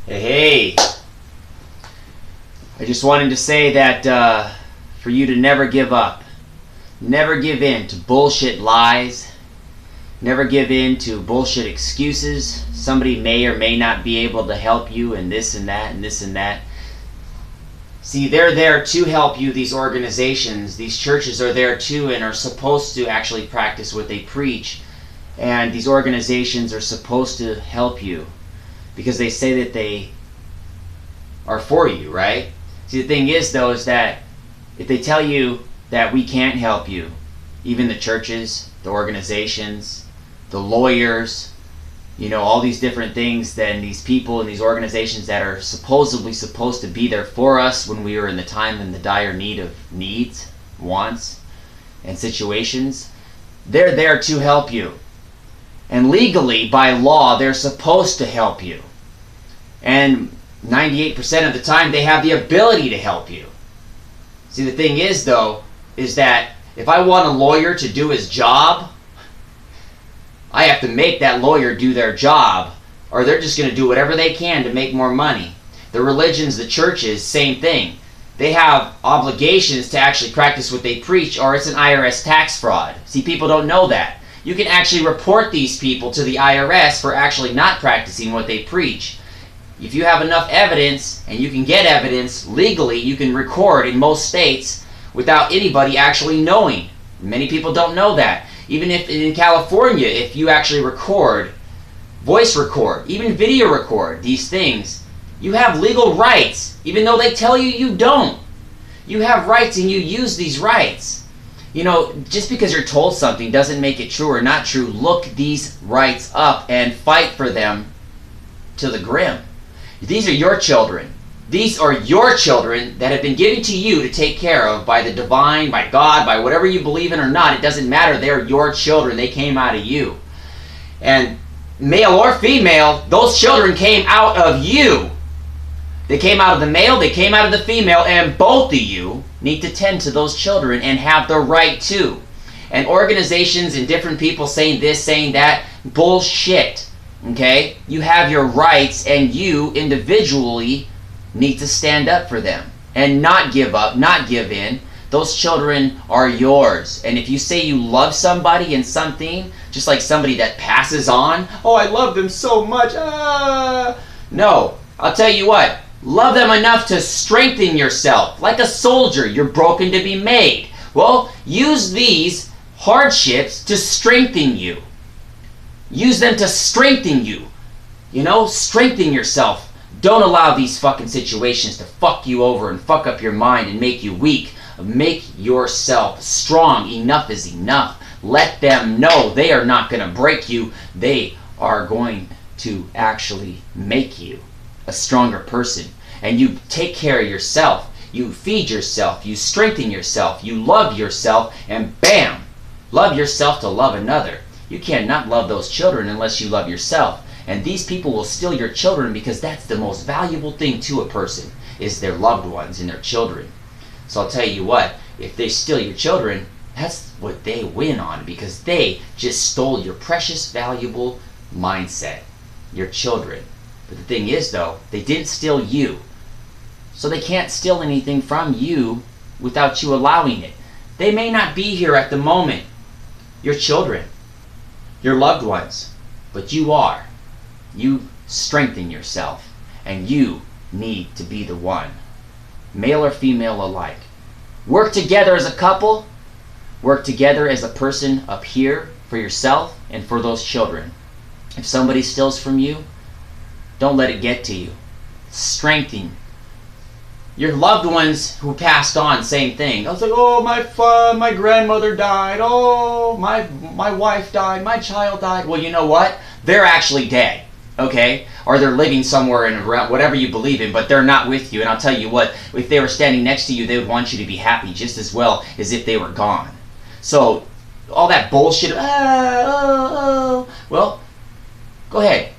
Hey, I just wanted to say that for you to never give up, never give in to bullshit lies, never give in to bullshit excuses. Somebody may or may not be able to help you and this and that and this and that. See, they're there to help you, these organizations. These churches are there too and are supposed to actually practice what they preach. And these organizations are supposed to help you because they say that they are for you, right? See, the thing is, though, is that if they tell you that we can't help you, even the churches, the organizations, the lawyers, you know, all these different things, then these people and these organizations that are supposedly supposed to be there for us when we are in the time and the dire need of needs, wants, and situations, they're there to help you. And legally, by law, they're supposed to help you. And 98% of the time, they have the ability to help you. See, the thing is, though, is that if I want a lawyer to do his job, I have to make that lawyer do their job, or they're just going to do whatever they can to make more money. The religions, the churches, same thing. They have obligations to actually practice what they preach, or it's an IRS tax fraud. See, people don't know that. You can actually report these people to the IRS for actually not practicing what they preach. If you have enough evidence, and you can get evidence legally, you can record in most states without anybody actually knowing. Many people don't know that. Even if in California, if you actually record, voice record, even video record these things, you have legal rights, even though they tell you you don't. You have rights and you use these rights. You know, just because you're told something doesn't make it true or not true. Look these rights up and fight for them to the grim. These are your children. These are your children that have been given to you to take care of by the divine, by God, by whatever you believe in or not. It doesn't matter. They're your children. They came out of you. And male or female, those children came out of you. They came out of the male, they came out of the female, and both of you need to tend to those children and have the right to. And organizations and different people saying this, saying that, bullshit. Okay? You have your rights, and you individually need to stand up for them and not give up, not give in. Those children are yours. And if you say you love somebody and something, just like somebody that passes on, oh, I love them so much. No, I'll tell you what. Love them enough to strengthen yourself. Like a soldier, you're broken to be made. Well, use these hardships to strengthen you. Use them to strengthen you. You know, strengthen yourself. Don't allow these fucking situations to fuck you over and fuck up your mind and make you weak. Make yourself strong. Enough is enough. Let them know they are not going to break you. They are going to actually make you a stronger person. And you take care of yourself. You feed yourself. You strengthen yourself. You love yourself. And bam! Love yourself to love another. You cannot love those children unless you love yourself. And these people will steal your children because that's the most valuable thing to a person, is their loved ones and their children. So I'll tell you what, if they steal your children, that's what they win on, because they just stole your precious, valuable mindset, your children. But the thing is, though, they didn't steal you. So they can't steal anything from you without you allowing it. They may not be here at the moment, your children, your loved ones, but you are. You strengthen yourself, and you need to be the one, male or female alike. Work together as a couple. Work together as a person up here for yourself and for those children. If somebody steals from you, don't let it get to you. Strengthen your loved ones who passed on. Same thing. I was like, oh, my grandmother died. Oh, my wife died. My child died. Well, you know what? They're actually dead. Okay? Or they're living somewhere in around whatever you believe in, but they're not with you. And I'll tell you what, if they were standing next to you, they would want you to be happy just as well as if they were gone. So, all that bullshit, well, go ahead.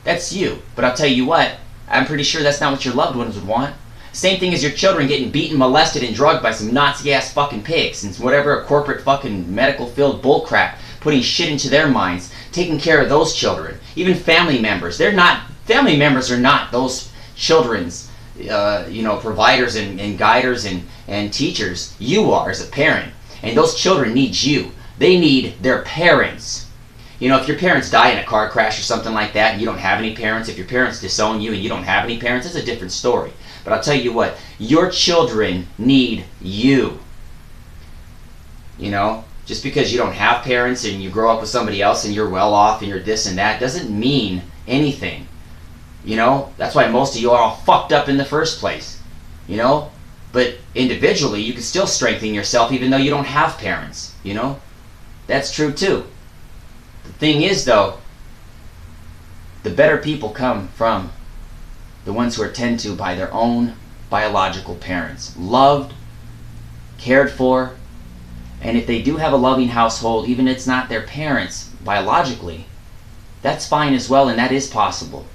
That's you. But I'll tell you what, I'm pretty sure that's not what your loved ones would want. Same thing as your children getting beaten, molested, and drugged by some Nazi-ass fucking pigs and whatever corporate fucking medical-filled bullcrap, putting shit into their minds, taking care of those children. Even family members, they're not Family members are not those children's providers and guiders and teachers. You are as a parent. And those children need you. They need their parents. If your parents die in a car crash or something like that and you don't have any parents, if your parents disown you and you don't have any parents, it's a different story. But I'll tell you what, your children need you. Just because you don't have parents and you grow up with somebody else and you're well off and you're this and that doesn't mean anything. That's why most of you are all fucked up in the first place. But individually, you can still strengthen yourself even though you don't have parents. That's true too. The thing is though, the better people come from the ones who are tended to by their own biological parents. Loved, cared for, and if they do have a loving household, even if it's not their parents biologically, that's fine as well, and that is possible.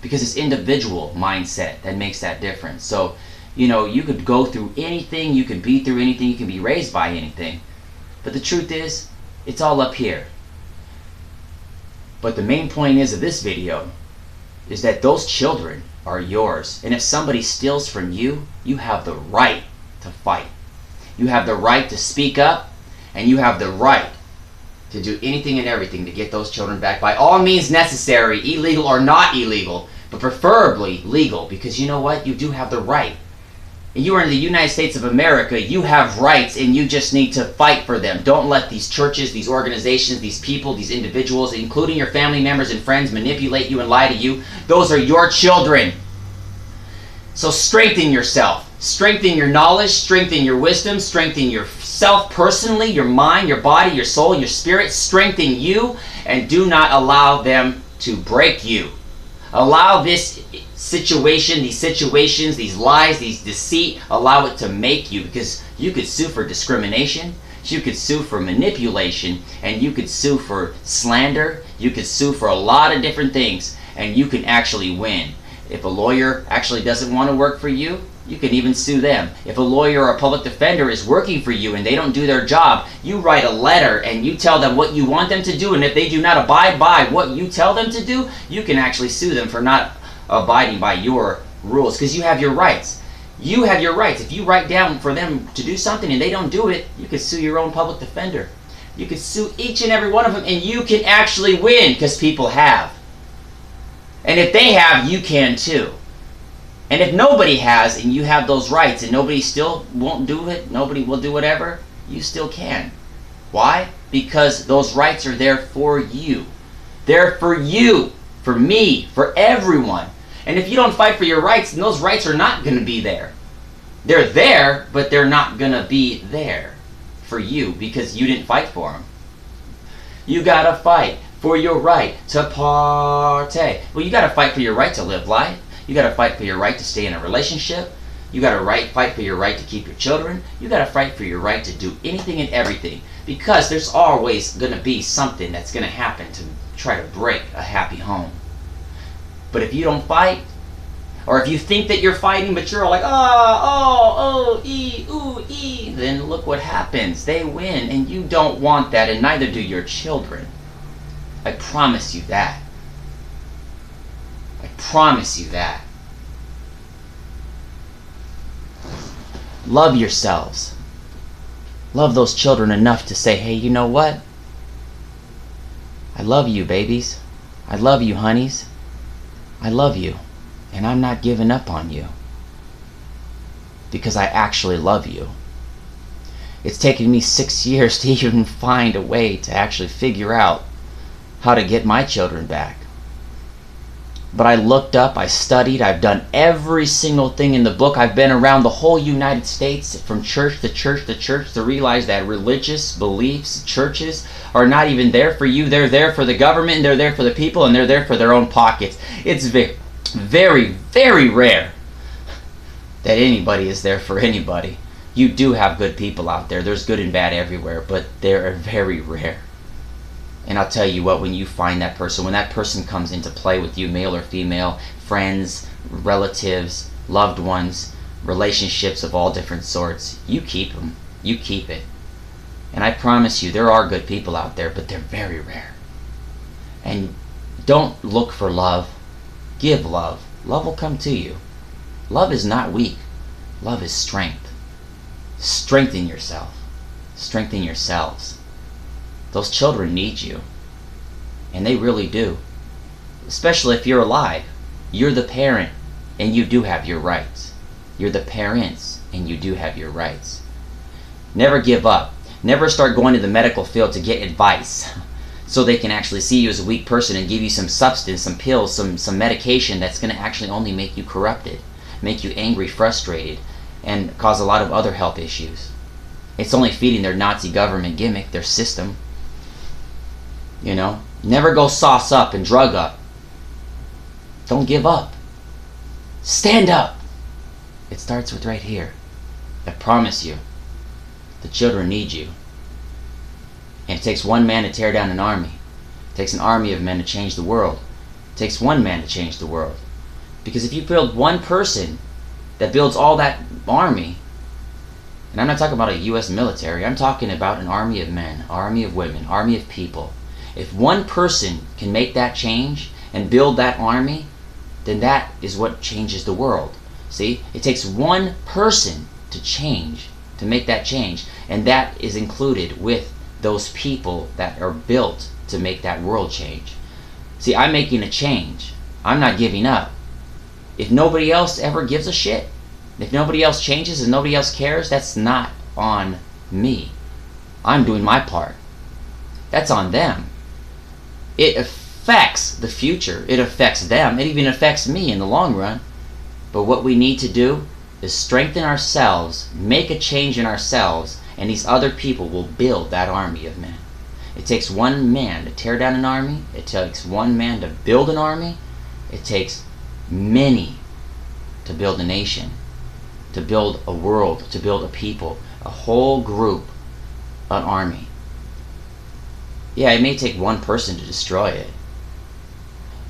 Because it's individual mindset that makes that difference. So, you could go through anything, you can be through anything, you can be raised by anything. But the truth is, it's all up here. But the main point of this video is that those children are yours. And if somebody steals from you, you have the right to fight. You have the right to speak up, and you have the right to do anything and everything to get those children back by all means necessary, illegal or not illegal, but preferably legal, because you know what? You do have the right. You are in the United States of America. You have rights, and you just need to fight for them. Don't let these churches, these organizations, these people, these individuals, including your family members and friends, manipulate you and lie to you. Those are your children. So strengthen yourself. Strengthen your knowledge, strengthen your wisdom, strengthen yourself personally, your mind, your body, your soul, your spirit. Strengthen you, and do not allow them to break you. Allow this situation, these situations, these lies, these deceit, allow it to make you, because you could sue for discrimination, you could sue for manipulation, and you could sue for slander, you could sue for a lot of different things, and you can actually win. If a lawyer actually doesn't want to work for you, you can even sue them. If a lawyer or a public defender is working for you and they don't do their job, you write a letter and you tell them what you want them to do, and if they do not abide by what you tell them to do, you can actually sue them for not abiding by your rules, because you have your rights. You have your rights. If you write down for them to do something and they don't do it, you can sue your own public defender. You can sue each and every one of them, and you can actually win, because people have. And if they have, you can too. And if nobody has, and you have those rights, and nobody still won't do it, nobody will do whatever, you still can. Why? Because those rights are there for you. They're for you, for me, for everyone. And if you don't fight for your rights, then those rights are not going to be there. They're there, but they're not going to be there for you, because you didn't fight for them. You got to fight for your right to party. Well, you got to fight for your right to live life. You got to fight for your right to stay in a relationship. You got to fight for your right to keep your children. You got to fight for your right to do anything and everything, because there's always going to be something that's going to happen to try to break a happy home. But if you don't fight, or if you think that you're fighting but you're like, then look what happens. They win, and you don't want that, and neither do your children. I promise you that. I promise you that. Love yourselves. Love those children enough to say, hey, you know what? I love you, babies. I love you, honeys. I love you. And I'm not giving up on you, because I actually love you. It's taken me 6 years to even find a way to actually figure out how to get my children back. But I looked up, I studied, I've done every single thing in the book. I've been around the whole United States, from church to church to church, to realize that religious beliefs, churches, are not even there for you. They're there for the government, and they're there for the people, and they're there for their own pockets. It's very, very, very rare that anybody is there for anybody. You do have good people out there. There's good and bad everywhere, but they're very rare. And I'll tell you what, when you find that person, when that person comes into play with you, male or female, friends, relatives, loved ones, relationships of all different sorts, you keep them. You keep it. And I promise you, there are good people out there, but they're very rare. And don't look for love. Give love. Love will come to you. Love is not weak. Love is strength. Strengthen yourself. Strengthen yourselves. Those children need you. And they really do. Especially if you're alive. You're the parent and you do have your rights. You're the parents and you do have your rights. Never give up. Never start going to the medical field to get advice so they can actually see you as a weak person and give you some substance, some pills, some medication that's going to actually only make you corrupted, make you angry, frustrated, and cause a lot of other health issues. It's only feeding their Nazi government gimmick, their system. You know? Never go sauce up and drug up. Don't give up. Stand up. It starts with right here. I promise you. The children need you. And it takes one man to tear down an army. It takes an army of men to change the world. It takes one man to change the world. Because if you build one person that builds all that army, and I'm not talking about a U.S. military, I'm talking about an army of men, army of women, army of people. If one person can make that change and build that army, then that is what changes the world. See, it takes one person to change, to make that change, and that is included with those people that are built to make that world change. See, I'm making a change. I'm not giving up. If nobody else ever gives a shit, if nobody else changes and nobody else cares, that's not on me. I'm doing my part. That's on them. It affects the future. It affects them. It even affects me in the long run. But what we need to do is strengthen ourselves, make a change in ourselves, and these other people will build that army of men. It takes one man to tear down an army. It takes one man to build an army. It takes many to build a nation, to build a world, to build a people, a whole group, an army. Yeah, it may take one person to destroy it.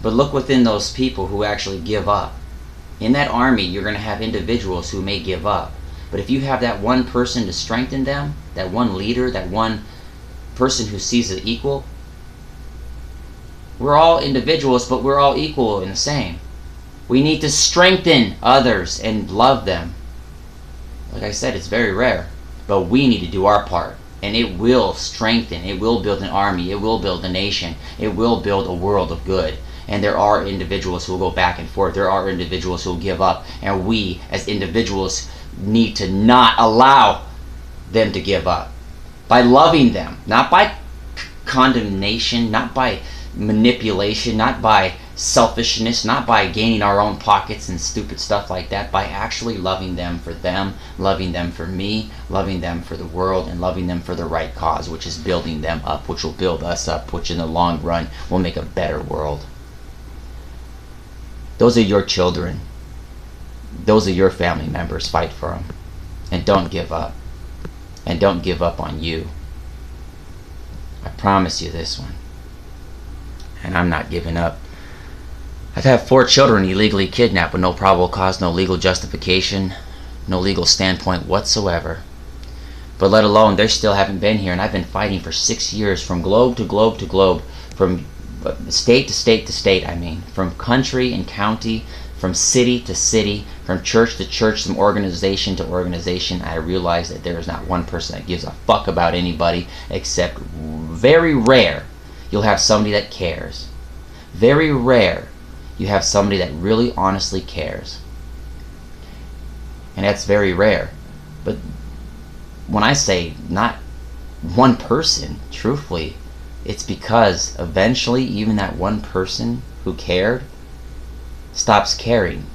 But look within those people who actually give up. In that army, you're going to have individuals who may give up. But if you have that one person to strengthen them, that one leader, that one person who sees it equal, we're all individuals, but we're all equal in the same. We need to strengthen others and love them. Like I said, it's very rare. But we need to do our part. And it will strengthen. It will build an army. It will build a nation. It will build a world of good. And there are individuals who will go back and forth. There are individuals who will give up. And we, as individuals, need to not allow them to give up. By loving them. Not by condemnation. Not by manipulation. Not by selfishness. Not by gaining our own pockets and stupid stuff like that. By actually loving them, loving them for me, loving them for the world, and loving them for the right cause, which is building them up, which will build us up, which in the long run will make a better world. Those are your children. Those are your family members. Fight for them. And don't give up. And don't give up on you. I promise you this one. And I'm not giving up. I've had 4 children illegally kidnapped with no probable cause, no legal justification, no legal standpoint whatsoever. But let alone, they still haven't been here. And I've been fighting for 6 years, from globe to globe to globe, from state to state to state, I mean, from country and county, from city to city, from church to church, from organization to organization. I realize that there is not one person that gives a fuck about anybody, except very rare you'll have somebody that cares. Very rare you have somebody that really honestly cares. And that's very rare. But when I say not one person, truthfully, it's because eventually even that one person who cared stops caring.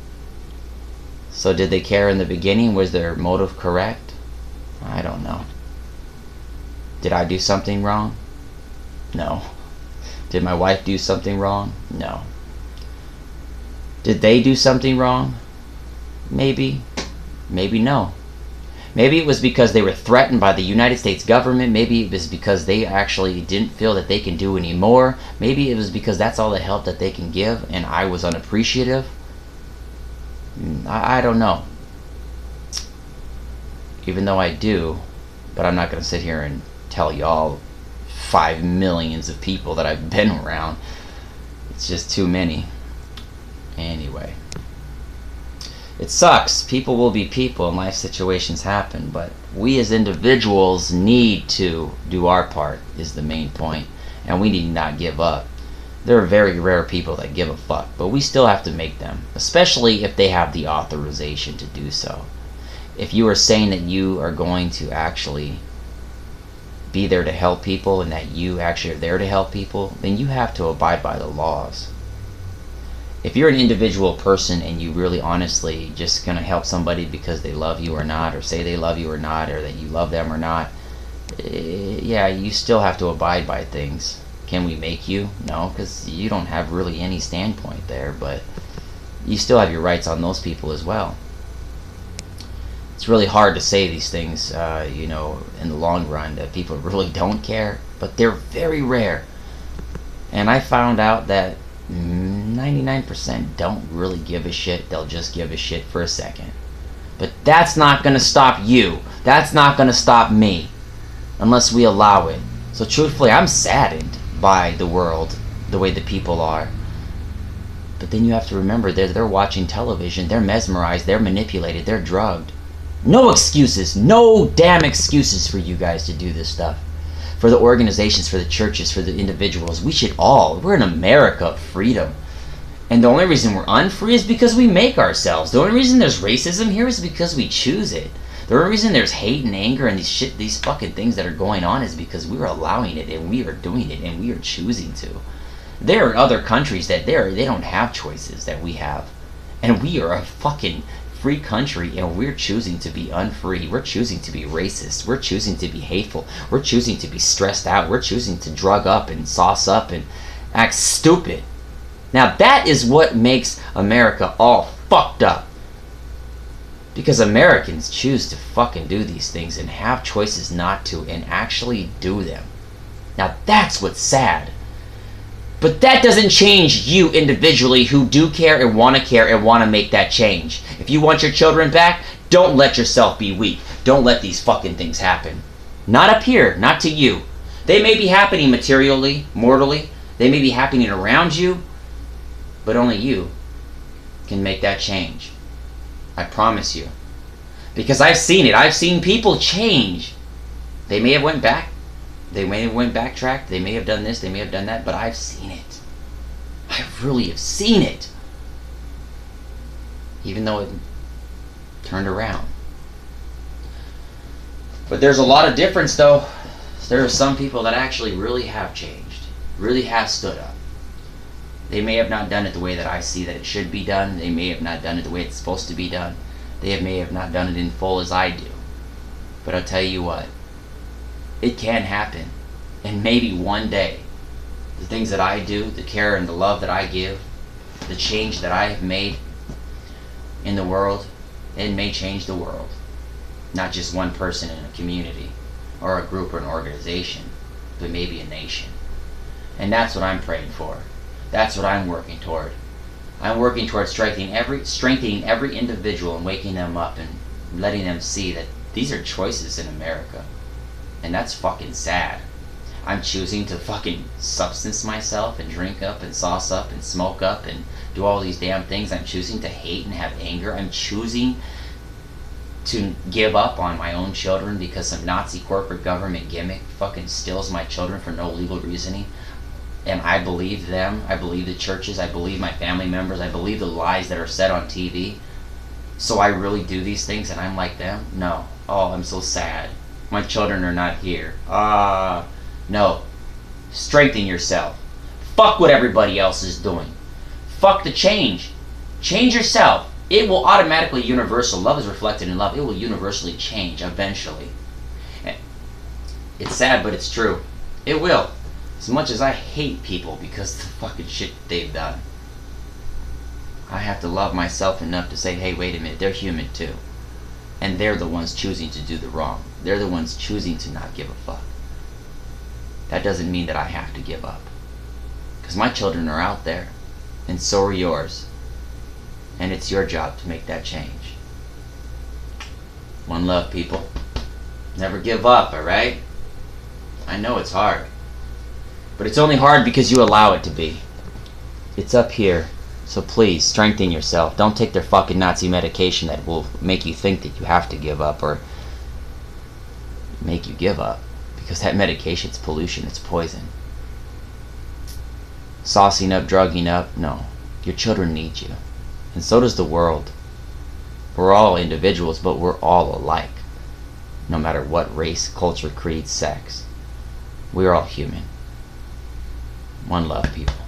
So did they care in the beginning? Was their motive correct? I don't know. Did I do something wrong? No. Did my wife do something wrong? No. Did they do something wrong? Maybe. Maybe no. Maybe it was because they were threatened by the United States government. Maybe it was because they actually didn't feel that they can do any more. Maybe it was because that's all the help that they can give and I was unappreciative. I don't know. Even though I do, but I'm not going to sit here and tell y'all 5 millions of people that I've been around. It's just too many. Anyway. It sucks. People will be people and life situations happen, but we as individuals need to do our part is the main point, and we need to not give up. There are very rare people that give a fuck, but we still have to make them, especially if they have the authorization to do so. If you are saying that you are going to actually be there to help people and that you actually are there to help people, then you have to abide by the laws. If you're an individual person and you really honestly just gonna help somebody because they love you or not, or say they love you or not, or that you love them or not, yeah, you still have to abide by things. Can we make you? No, because you don't have really any standpoint there, but you still have your rights on those people as well. It's really hard to say these things, you know, in the long run, that people really don't care, but they're very rare. And I found out that 99% don't really give a shit. They'll just give a shit for a second. But that's not going to stop you. That's not going to stop me unless we allow it. So truthfully, I'm saddened by the world, the way the people are. But then you have to remember they're watching television, they're mesmerized, they're manipulated, they're drugged. No excuses, no damn excuses for you guys to do this stuff. For the organizations, for the churches, for the individuals. We're in America of freedom. And the only reason we're unfree is because we make ourselves. The only reason there's racism here is because we choose it. The only reason there's hate and anger and these fucking things that are going on is because we're allowing it and we are doing it and we are choosing to. There are other countries that they don't have choices that we have. And we are a fucking free country and we're choosing to be unfree. We're choosing to be racist. We're choosing to be hateful. We're choosing to be stressed out. We're choosing to drug up and sauce up and act stupid. Now that is what makes America all fucked up. Because Americans choose to fucking do these things and have choices not to and actually do them. Now that's what's sad. But that doesn't change you individually who do care and want to make that change. If you want your children back, don't let yourself be weak. Don't let these fucking things happen. Not up here, not to you. They may be happening materially, mortally. They may be happening around you. But only you can make that change. I promise you. Because I've seen it. I've seen people change. They may have went back. They may have went backtracked. They may have done this. They may have done that. But I've seen it. I really have seen it. Even though it turned around. But there's a lot of difference though. There are some people that actually really have changed. Really have stood up. They may have not done it the way that I see that it should be done. They may have not done it the way it's supposed to be done. They may have not done it in full as I do. But I'll tell you what. It can happen. And maybe one day, the things that I do, the care and the love that I give, the change that I have made in the world, it may change the world. Not just one person in a community, or a group or an organization, but maybe a nation. And that's what I'm praying for. That's what I'm working toward. I'm working toward strengthening every individual and waking them up and letting them see that these are choices in America. And that's fucking sad. I'm choosing to fucking substance myself and drink up and sauce up and smoke up and do all these damn things. I'm choosing to hate and have anger. I'm choosing to give up on my own children because some Nazi corporate government gimmick fucking steals my children for no legal reasoning. And I believe them, I believe the churches, I believe my family members, I believe the lies that are said on TV. So I really do these things and I'm like them? No. Oh, I'm so sad. My children are not here. No. Strengthen yourself. Fuck what everybody else is doing. Fuck the change. Change yourself. It will automatically universal. Love is reflected in love. It will universally change eventually. It's sad, but it's true. It will. As much as I hate people because of the fucking shit they've done, I have to love myself enough to say, hey, wait a minute, they're human too. And they're the ones choosing to do the wrong. They're the ones choosing to not give a fuck. That doesn't mean that I have to give up. Because my children are out there, and so are yours. And it's your job to make that change. One love, people. Never give up, alright? I know it's hard. But it's only hard because you allow it to be. It's up here. So please, strengthen yourself. Don't take their fucking Nazi medication that will make you think that you have to give up or make you give up. Because that medication's pollution, it's poison. Saucing up, drugging up, no. Your children need you. And so does the world. We're all individuals, but we're all alike. No matter what race, culture, creed, sex. We're all human. One love, people.